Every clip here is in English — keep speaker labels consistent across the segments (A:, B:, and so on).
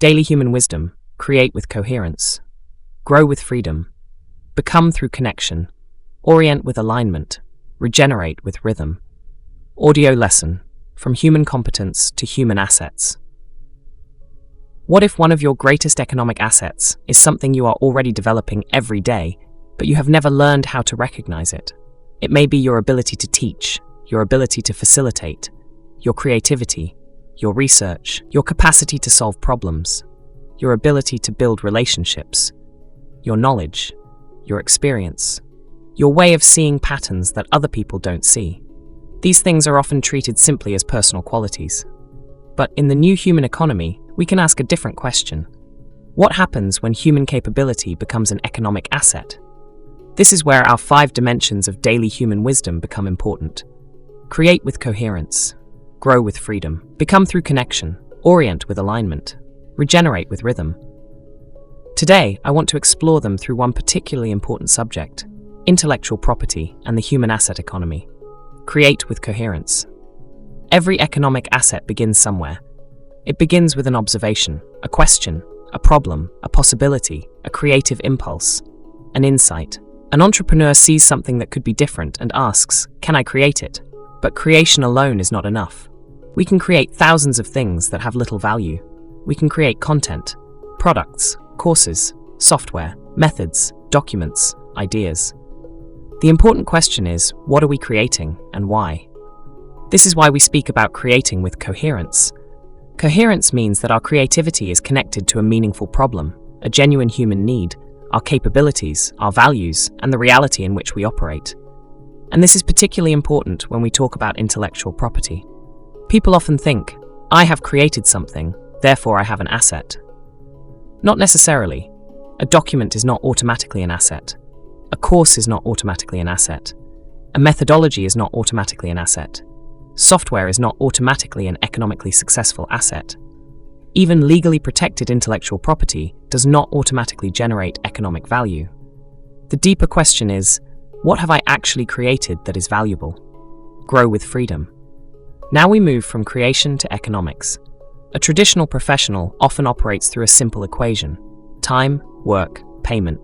A: Daily human wisdom: create with coherence, grow with freedom, become through connection, orient with alignment, regenerate with rhythm. Audio lesson: from human competence to human assets. What if one of your greatest economic assets is something you are already developing every day, but you have never learned how to recognize it? It may be your ability to teach, your ability to facilitate, your creativity, your research, your capacity to solve problems, your ability to build relationships, your knowledge, your experience, your way of seeing patterns that other people don't see. These things are often treated simply as personal qualities. But in the new human economy, we can ask a different question. What happens when human capability becomes an economic asset? This is where our 5 dimensions of daily human wisdom become important. Create with coherence, grow with freedom, become through connection, orient with alignment, regenerate with rhythm. Today, I want to explore them through one particularly important subject: intellectual property and the human asset economy. Create with coherence. Every economic asset begins somewhere. It begins with an observation, a question, a problem, a possibility, a creative impulse, an insight. An entrepreneur sees something that could be different and asks, "Can I create it?" But creation alone is not enough. We can create thousands of things that have little value. We can create content, products, courses, software, methods, documents, ideas. The important question is, what are we creating and why? This is why we speak about creating with coherence. Coherence means that our creativity is connected to a meaningful problem, a genuine human need, our capabilities, our values, and the reality in which we operate. And this is particularly important when we talk about intellectual property. People often think, "I have created something, therefore I have an asset." Not necessarily. A document is not automatically an asset. A course is not automatically an asset. A methodology is not automatically an asset. Software is not automatically an economically successful asset. Even legally protected intellectual property does not automatically generate economic value. The deeper question is, what have I actually created that is valuable? Grow with freedom. Now we move from creation to economics. A traditional professional often operates through a simple equation: time, work, payment.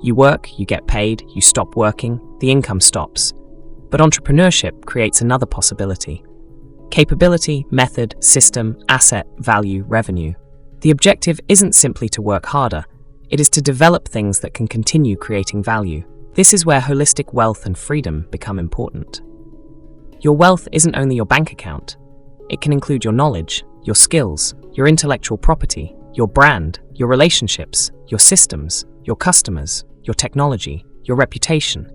A: You work, you get paid, you stop working, the income stops. But entrepreneurship creates another possibility: capability, method, system, asset, value, revenue. The objective isn't simply to work harder, it is to develop things that can continue creating value. This is where holistic wealth and freedom become important. Your wealth isn't only your bank account. It can include your knowledge, your skills, your intellectual property, your brand, your relationships, your systems, your customers, your technology, your reputation,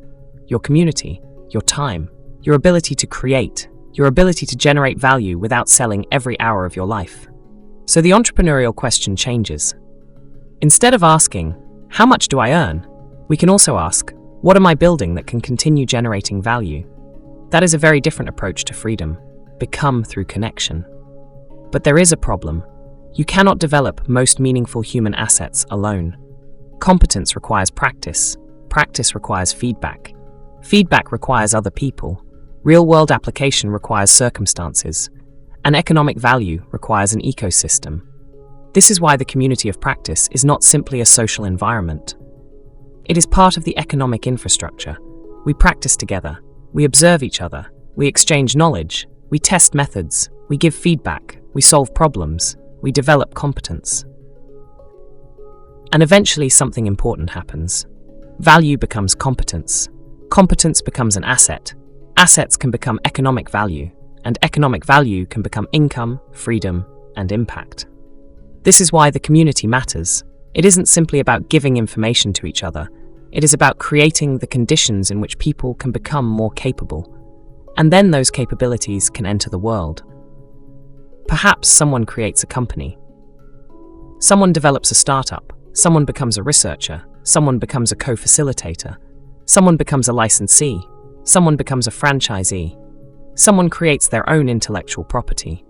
A: your community, your time, your ability to create, your ability to generate value without selling every hour of your life. So the entrepreneurial question changes. Instead of asking, "How much do I earn?" we can also ask, "What am I building that can continue generating value?" That is a very different approach to freedom. Become through connection. But there is a problem. You cannot develop most meaningful human assets alone. Competence requires practice. Practice requires feedback. Feedback requires other people. Real-world application requires circumstances. And economic value requires an ecosystem. This is why the community of practice is not simply a social environment. It is part of the economic infrastructure. We practice together. We observe each other. We exchange knowledge. We test methods. We give feedback. We solve problems. We develop competence. And eventually something important happens. Value becomes competence. Competence becomes an asset. Assets can become economic value. And economic value can become income, freedom, and impact. This is why the community matters. It isn't simply about giving information to each other. It is about creating the conditions in which people can become more capable. And then those capabilities can enter the world. Perhaps someone creates a company. Someone develops a startup. Someone becomes a researcher. Someone becomes a co-facilitator. Someone becomes a licensee. Someone becomes a franchisee. Someone creates their own intellectual property.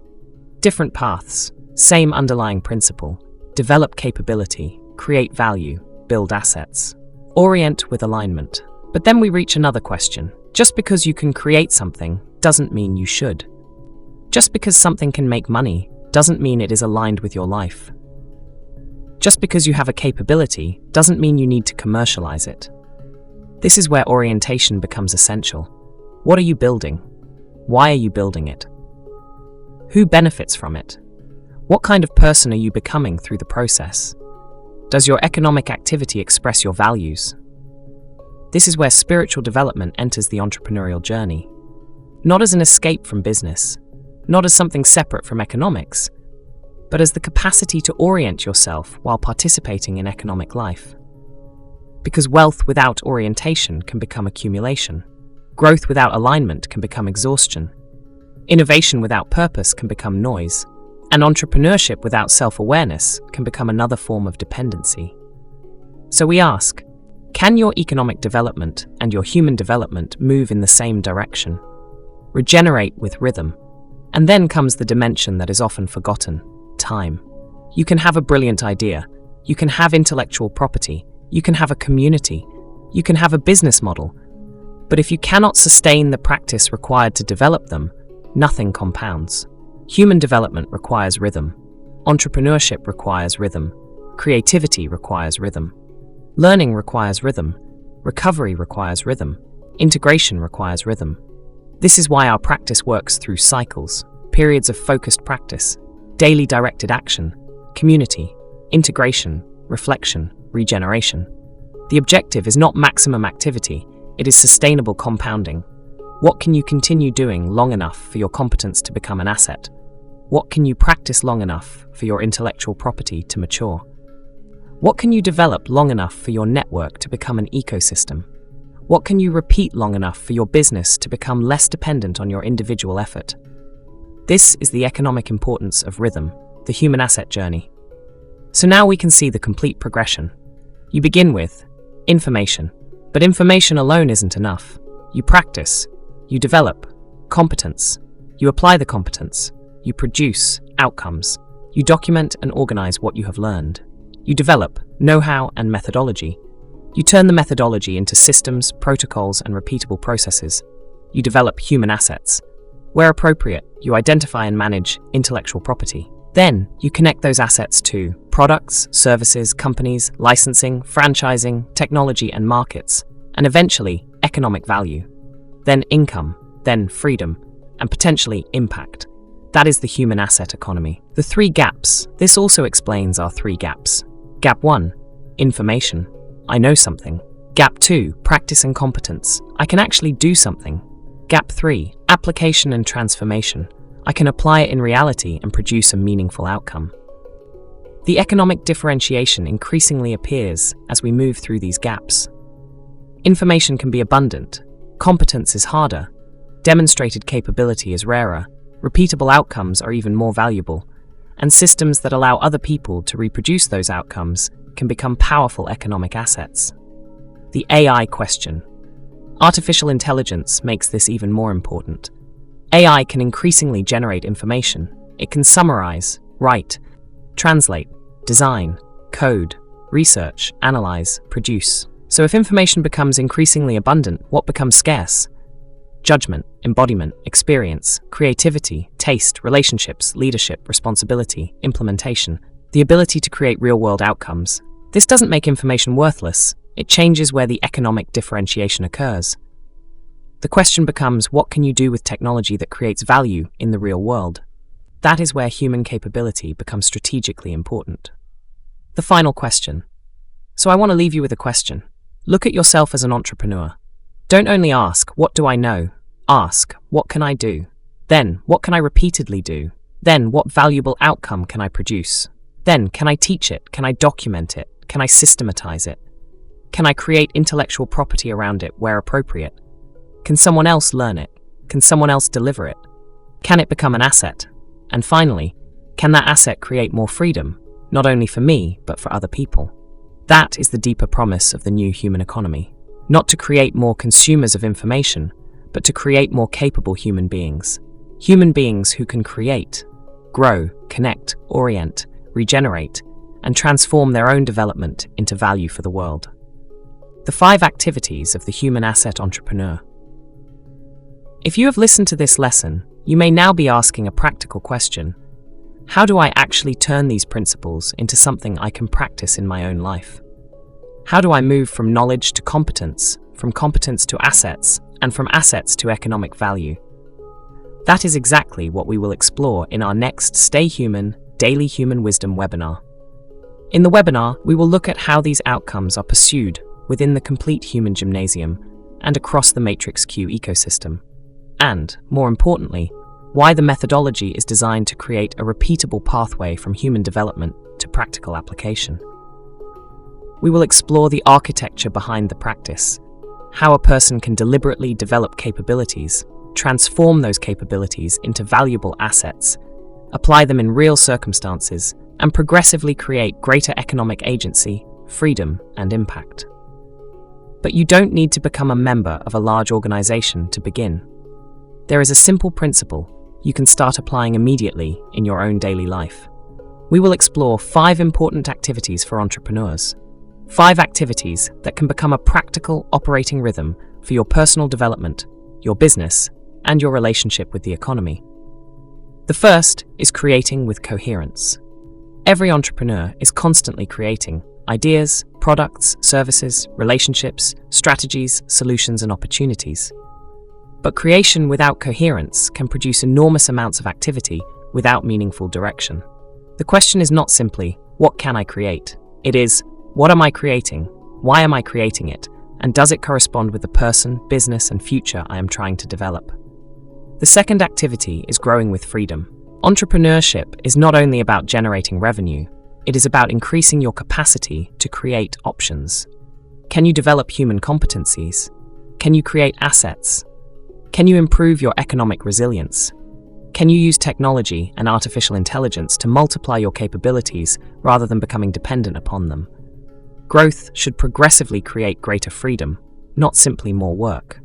A: Different paths, same underlying principle. Develop capability, create value, build assets. Orient with alignment. But then we reach another question. Just because you can create something doesn't mean you should. Just because something can make money doesn't mean it is aligned with your life. Just because you have a capability doesn't mean you need to commercialize it. This is where orientation becomes essential. What are you building? Why are you building it? Who benefits from it? What kind of person are you becoming through the process? Does your economic activity express your values? This is where spiritual development enters the entrepreneurial journey. Not as an escape from business, not as something separate from economics, but as the capacity to orient yourself while participating in economic life. Because wealth without orientation can become accumulation. Growth without alignment can become exhaustion. Innovation without purpose can become noise. And entrepreneurship without self-awareness can become another form of dependency. So we ask, can your economic development and your human development move in the same direction? Regenerate with rhythm. And then comes the dimension that is often forgotten, time. You can have a brilliant idea. You can have intellectual property. You can have a community. You can have a business model. But if you cannot sustain the practice required to develop them, nothing compounds. Human development requires rhythm. Entrepreneurship requires rhythm. Creativity requires rhythm. Learning requires rhythm. Recovery requires rhythm. Integration requires rhythm. This is why our practice works through cycles, periods of focused practice, daily directed action, community, integration, reflection, regeneration. The objective is not maximum activity, it is sustainable compounding. What can you continue doing long enough for your competence to become an asset? What can you practice long enough for your intellectual property to mature? What can you develop long enough for your network to become an ecosystem? What can you repeat long enough for your business to become less dependent on your individual effort? This is the economic importance of rhythm, the human asset journey. So now we can see the complete progression. You begin with information, but information alone isn't enough. You practice, you develop competence, you apply the competence, you produce outcomes, you document and organize what you have learned, you develop know-how and methodology, you turn the methodology into systems, protocols, and repeatable processes, you develop human assets. Where appropriate, you identify and manage intellectual property. Then, you connect those assets to products, services, companies, licensing, franchising, technology, and markets, and eventually, economic value. Then income, then freedom, and potentially impact. That is the human asset economy. The three gaps. This also explains our three gaps. Gap 1, information. I know something. Gap 2, practice and competence. I can actually do something. Gap 3, application and transformation. I can apply it in reality and produce a meaningful outcome. The economic differentiation increasingly appears as we move through these gaps. Information can be abundant. Competence is harder. Demonstrated capability is rarer. Repeatable outcomes are even more valuable. And systems that allow other people to reproduce those outcomes can become powerful economic assets. The AI question. Artificial intelligence makes this even more important. AI can increasingly generate information. It can summarize, write, translate, design, code, research, analyze, produce. So if information becomes increasingly abundant, what becomes scarce? Judgment, embodiment, experience, creativity, taste, relationships, leadership, responsibility, implementation, the ability to create real-world outcomes. This doesn't make information worthless. It changes where the economic differentiation occurs. The question becomes, what can you do with technology that creates value in the real world? That is where human capability becomes strategically important. The final question. So I want to leave you with a question. Look at yourself as an entrepreneur. Don't only ask, what do I know? Ask, what can I do? Then, what can I repeatedly do? Then, what valuable outcome can I produce? Then, can I teach it? Can I document it? Can I systematize it? Can I create intellectual property around it where appropriate? Can someone else learn it? Can someone else deliver it? Can it become an asset? And finally, can that asset create more freedom, not only for me, but for other people? That is the deeper promise of the new human economy. Not to create more consumers of information, but to create more capable human beings. Human beings who can create, grow, connect, orient, regenerate, and transform their own development into value for the world. The 5 activities of the human asset entrepreneur. If you have listened to this lesson, you may now be asking a practical question. How do I actually turn these principles into something I can practice in my own life? How do I move from knowledge to competence, from competence to assets, and from assets to economic value? That is exactly what we will explore in our next Stay Human, Daily Human Wisdom webinar. In the webinar, we will look at how these outcomes are pursued within the complete human gymnasium and across the Matrix Q ecosystem. And, more importantly, why the methodology is designed to create a repeatable pathway from human development to practical application. We will explore the architecture behind the practice, how a person can deliberately develop capabilities, transform those capabilities into valuable assets, apply them in real circumstances, and progressively create greater economic agency, freedom, and impact. But you don't need to become a member of a large organization to begin. There is a simple principle you can start applying immediately in your own daily life. We will explore 5 important activities for entrepreneurs. 5 activities that can become a practical operating rhythm for your personal development, your business, and your relationship with the economy. The first is creating with coherence. Every entrepreneur is constantly creating ideas, products, services, relationships, strategies, solutions, and opportunities. But creation without coherence can produce enormous amounts of activity without meaningful direction. The question is not simply, what can I create? It is, what am I creating? Why am I creating it? And does it correspond with the person, business, and future I am trying to develop? The second activity is growing with freedom. Entrepreneurship is not only about generating revenue, it is about increasing your capacity to create options. Can you develop human competencies? Can you create assets? Can you improve your economic resilience? Can you use technology and artificial intelligence to multiply your capabilities rather than becoming dependent upon them? Growth should progressively create greater freedom, not simply more work.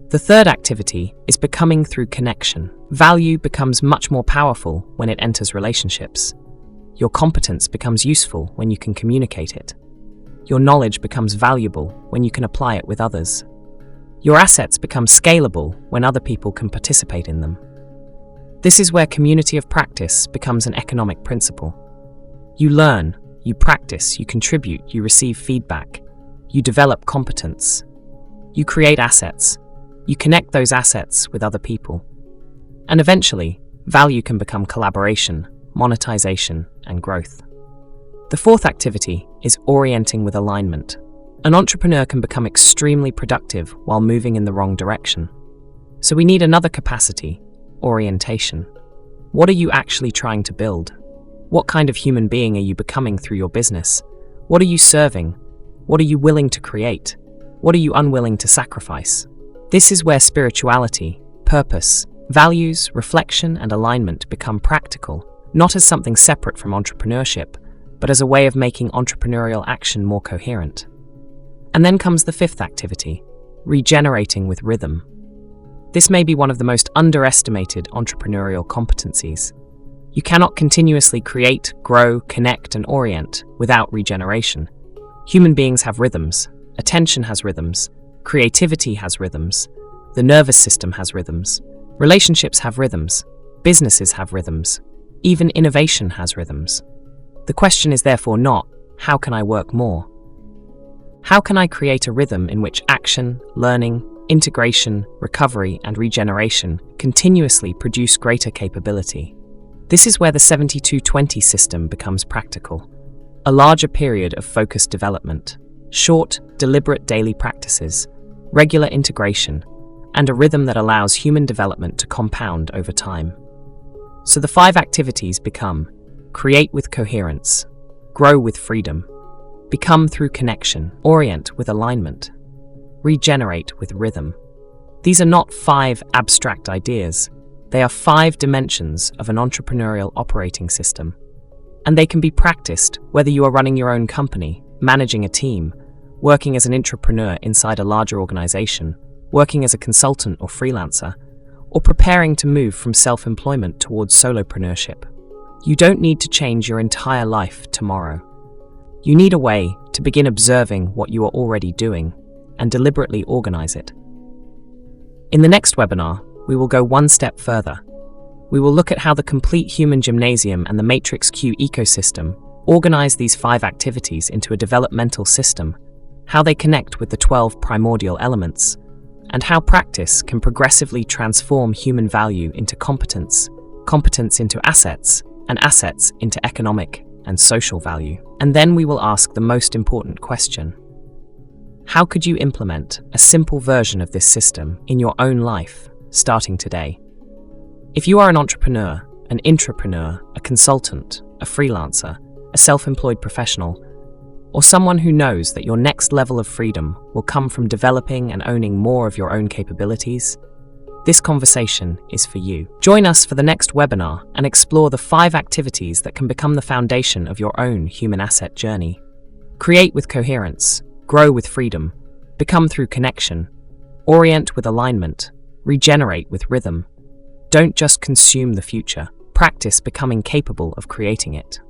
A: The third activity is becoming through connection. Value becomes much more powerful when it enters relationships. Your competence becomes useful when you can communicate it. Your knowledge becomes valuable when you can apply it with others. Your assets become scalable when other people can participate in them. This is where community of practice becomes an economic principle. You learn, you practice, you contribute, you receive feedback, you develop competence, you create assets, you connect those assets with other people. And eventually, value can become collaboration, monetization, and growth. The fourth activity is orienting with alignment. An entrepreneur can become extremely productive while moving in the wrong direction. So we need another capacity, orientation. What are you actually trying to build? What kind of human being are you becoming through your business? What are you serving? What are you willing to create? What are you unwilling to sacrifice? This is where spirituality, purpose, values, reflection, and alignment become practical, not as something separate from entrepreneurship, but as a way of making entrepreneurial action more coherent. And then comes the fifth activity, regenerating with rhythm. This may be one of the most underestimated entrepreneurial competencies. You cannot continuously create, grow, connect, and orient without regeneration. Human beings have rhythms, attention has rhythms, creativity has rhythms, the nervous system has rhythms, relationships have rhythms, businesses have rhythms, even innovation has rhythms. The question is therefore not, how can I work more? How can I create a rhythm in which action, learning, integration, recovery, and regeneration continuously produce greater capability? This is where the 72-20 system becomes practical. A larger period of focused development, short, deliberate daily practices, regular integration, and a rhythm that allows human development to compound over time. So the 5 activities become: create with coherence, grow with freedom, become through connection, orient with alignment, regenerate with rhythm. These are not 5 abstract ideas. They are 5 dimensions of an entrepreneurial operating system. And they can be practiced whether you are running your own company, managing a team, working as an entrepreneur inside a larger organization, working as a consultant or freelancer, or preparing to move from self-employment towards solopreneurship. You don't need to change your entire life tomorrow. You need a way to begin observing what you are already doing and deliberately organize it. In the next webinar, we will go one step further. We will look at how the complete human gymnasium and the Matrix Q ecosystem organize these 5 activities into a developmental system, how they connect with the 12 primordial elements, and how practice can progressively transform human value into competence, competence into assets, and assets into economic and social value. And then we will ask the most important question. How could you implement a simple version of this system in your own life, starting today? If you are an entrepreneur, an intrapreneur, a consultant, a freelancer, a self-employed professional, or someone who knows that your next level of freedom will come from developing and owning more of your own capabilities, this conversation is for you. Join us for the next webinar and explore the 5 activities that can become the foundation of your own human asset journey. Create with coherence, grow with freedom, become through connection, orient with alignment, regenerate with rhythm. Don't just consume the future, practice becoming capable of creating it.